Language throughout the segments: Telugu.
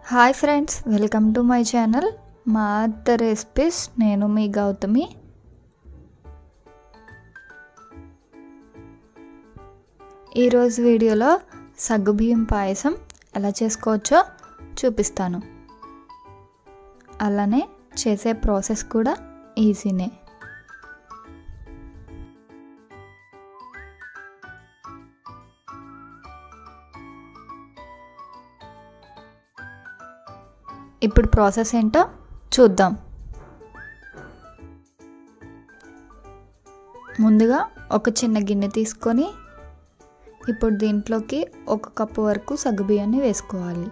Hi friends, welcome to my channel మా అత్త రెసిపీస్. నేను మీ గౌతమి. ఈరోజు వీడియోలో సగ్గుబియ్యం పాయసం ఎలా చేసుకోవచ్చో చూపిస్తాను. అలానే చేసే ప్రాసెస్ కూడా ఈజీనే. ఇప్పుడు ప్రాసెస్ ఏంటో చూద్దాం. ముందుగా ఒక చిన్న గిన్నె తీసుకొని ఇప్పుడు దీంట్లోకి 1 కప్పు వరకు సగ్గుబియ్యాన్ని వేసుకోవాలి.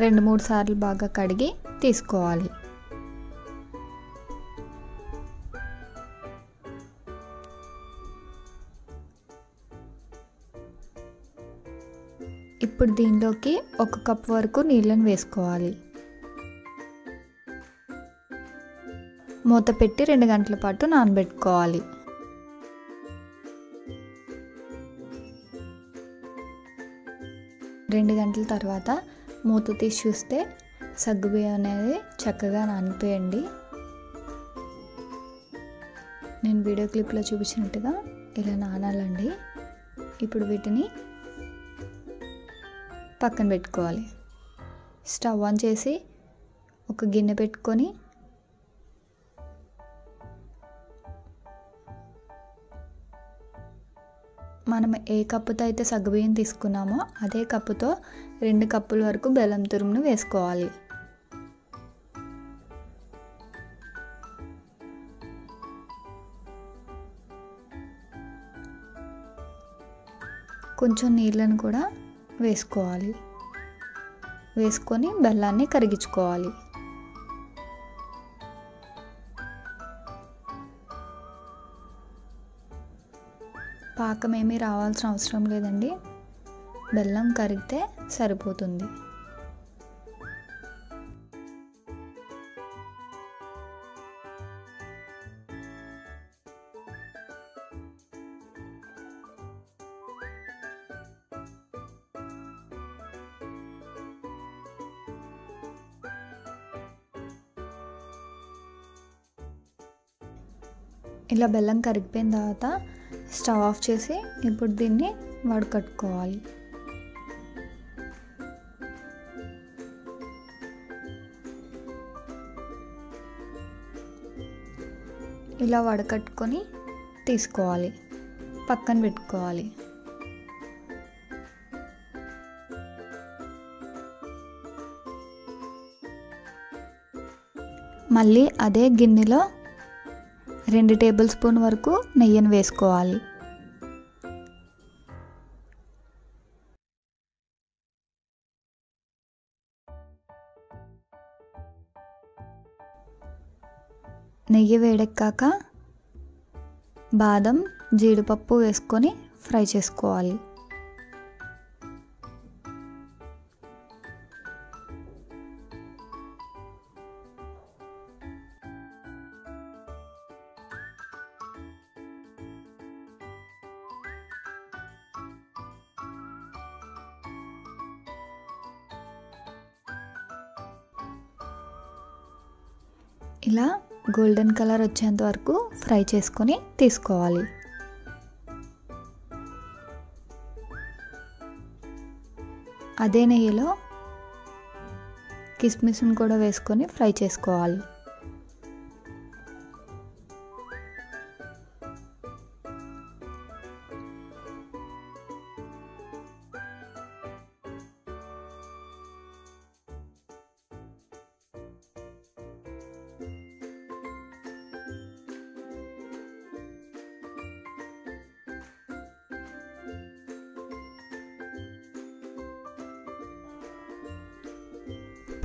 రెండు మూడు సార్లు బాగా కడిగి తీసుకోవాలి. ఇప్పుడు దీనిలోకి 1 కప్ వరకు నీళ్ళని వేసుకోవాలి. మూత పెట్టి 2 గంటల పాటు నానబెట్టుకోవాలి. రెండు గంటల తర్వాత మూత తీసి చూస్తే సగ్గుబియ్యం అనేది చక్కగా నానిపోయండి. నేను వీడియో క్లిప్లో చూపించినట్టుగా ఇలా నానాలండి. ఇప్పుడు వీటిని పక్కన పెట్టుకోవాలి. స్టవ్ ఆన్ చేసి ఒక గిన్నె పెట్టుకొని మనం ఏ కప్పుతో అయితే సగ్గుబియ్యం తీసుకున్నామో అదే కప్పుతో 2 కప్పుల వరకు బెల్లం తురుమును వేసుకోవాలి. కొంచెం నీళ్ళను కూడా వేసుకోవాలి. వేసుకొని బెల్లాన్ని కరిగించుకోవాలి. పాకం ఏమీ రావాల్సిన అవసరం లేదండి. బెల్లం కరిగితే సరిపోతుంది. ఇలా బెల్లం కరిగిపోయిన తర్వాత స్టవ్ ఆఫ్ చేసి ఇప్పుడు దీన్ని వడకట్టుకోవాలి. ఇలా వడకట్టుకొని తీసుకోవాలి, పక్కన పెట్టుకోవాలి. మళ్ళీ అదే గిన్నెలో 2 టేబుల్ స్పూన్ వరకు నెయ్యిని వేసుకోవాలి. నెయ్యి వేడెక్కాక బాదం, జీడిపప్పు వేసుకొని ఫ్రై చేసుకోవాలి. ఇలా గోల్డెన్ కలర్ వచ్చేంత వరకు ఫ్రై చేసుకొని తీసుకోవాలి. అదే నెయ్యిలో కిస్మిస్ని కూడా వేసుకొని ఫ్రై చేసుకోవాలి.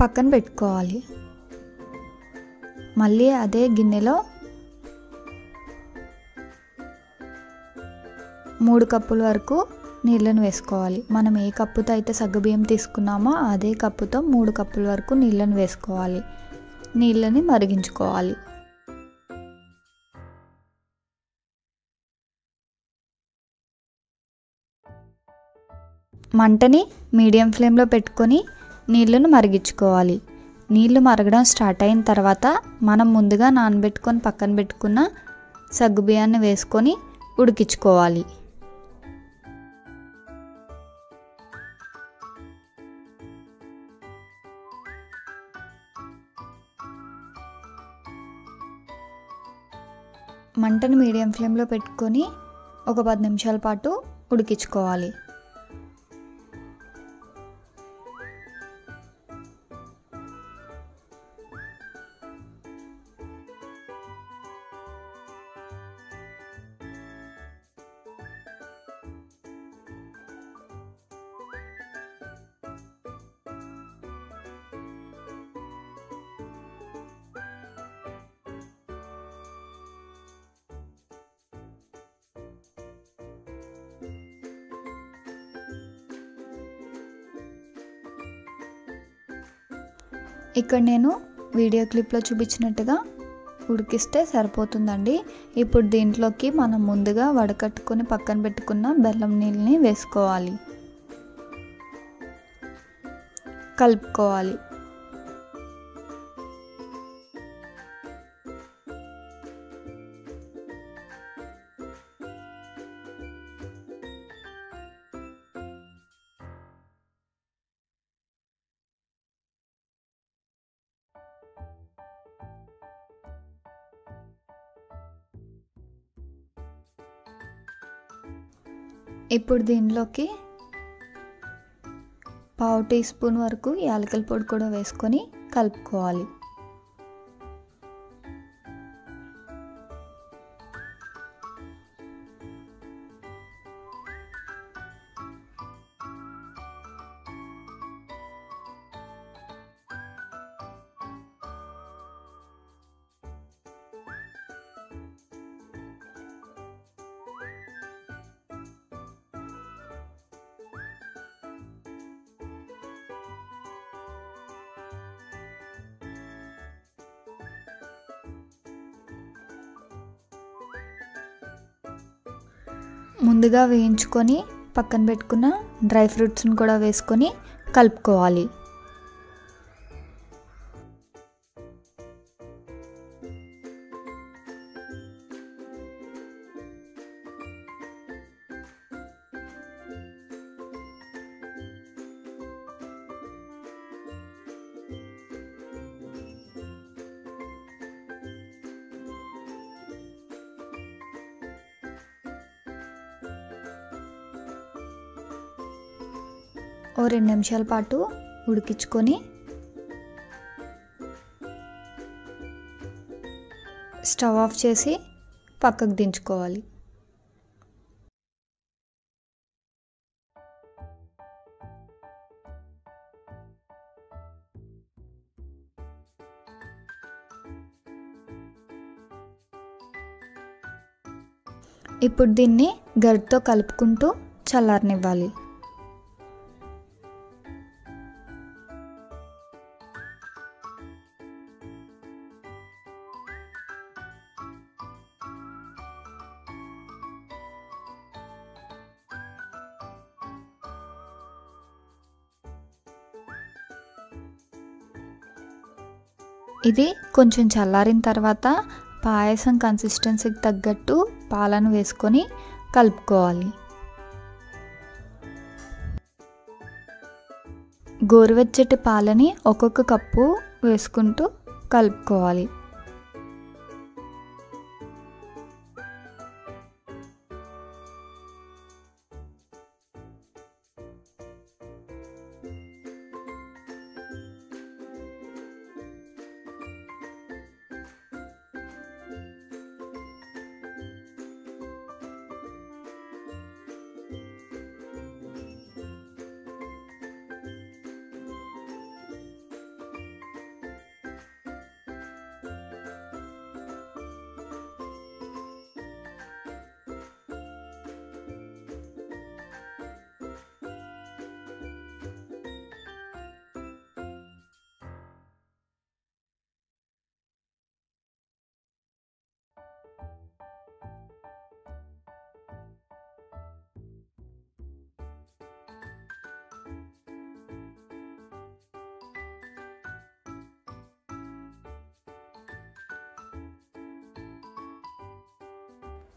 పక్కన పెట్టుకోవాలి. మళ్ళీ అదే గిన్నెలో 3 కప్పుల వరకు నీళ్ళను వేసుకోవాలి. మనం ఏ కప్పుతో అయితే సగ్గుబియ్యం తీసుకున్నామో అదే కప్పుతో 3 కప్పుల వరకు నీళ్ళను వేసుకోవాలి. నీళ్ళని మరిగించుకోవాలి. మంటని మీడియం ఫ్లేమ్లో పెట్టుకొని నీళ్ళను మరిగించుకోవాలి. నీళ్ళు మరగడం స్టార్ట్ అయిన తర్వాత మనం ముందుగా నానబెట్టుకొని పక్కన పెట్టుకున్న సగ్గుబియ్యాన్ని వేసుకొని ఉడికించుకోవాలి. మంటను మీడియం ఫ్లేమ్లో పెట్టుకొని ఒక 10 నిమిషాల పాటు ఉడికించుకోవాలి. ఇక్కడ నేను వీడియో క్లిప్లో చూపించినట్టుగా ఉడికిస్తే సరిపోతుందండి. ఇప్పుడు దీంట్లోకి మనం ముందుగా వడకట్టుకొని పక్కన పెట్టుకున్న బెల్లం నీళ్ళని వేసుకోవాలి, కలుపుకోవాలి. ఇప్పుడు దీనిలోకి పావు టీ స్పూన్ వరకు యాలకుల పొడి కూడా వేసుకొని కలుపుకోవాలి. ముందుగా వేయించుకొని పక్కన పెట్టుకున్న డ్రై ఫ్రూట్స్ని కూడా వేసుకొని కలుపుకోవాలి. ఓ 2 నిమిషాల పాటు ఉడికించుకొని స్టవ్ ఆఫ్ చేసి పక్కకు దించుకోవాలి. ఇప్పుడు దీన్ని గరిటెతో కలుపుకుంటూ చల్లారనివ్వాలి. ఇది కొంచెం చల్లారిన తర్వాత పాయసం కన్సిస్టెన్సీకి తగ్గట్టు పాలను వేసుకొని కలుపుకోవాలి. గోరువెచ్చటి పాలని ఒక్కొక్క కప్పు వేసుకుంటూ కలుపుకోవాలి.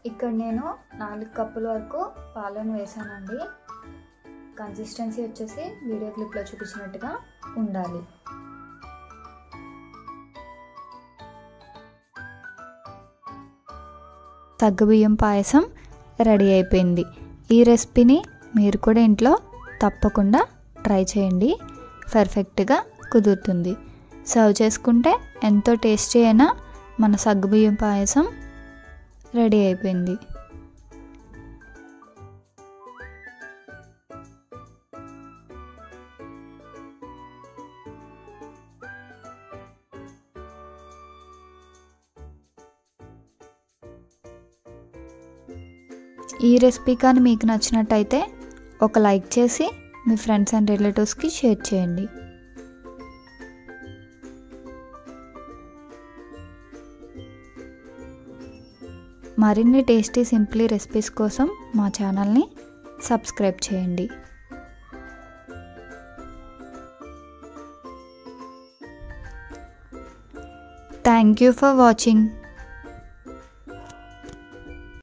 ఇక్కడ నేను 4 కప్పుల వరకు పాలను వేసానండి. కన్సిస్టెన్సీ వచ్చేసి వీడియో క్లిప్లో చూపించినట్టుగా ఉండాలి. సగ్గుబియ్యం పాయసం రెడీ అయిపోయింది. ఈ రెసిపీని మీరు కూడా ఇంట్లో తప్పకుండా ట్రై చేయండి. పర్ఫెక్ట్గా కుదురుతుంది. సర్వ్ చేసుకుంటే ఎంతో టేస్టీ అయిన మన సగ్గుబియ్యం పాయసం రెడీ అయిపోయింది. ఈ రెసిపీ కానీ మీకు నచ్చినట్టయితే ఒక లైక్ చేసి మీ ఫ్రెండ్స్ అండ్ రిలేటివ్స్కి షేర్ చేయండి. మరిన్ని టేస్టీ సింప్లీ రెసిపీస్ కోసం మా ఛానల్ని సబ్స్క్రైబ్ చేయండి. Thank you for watching.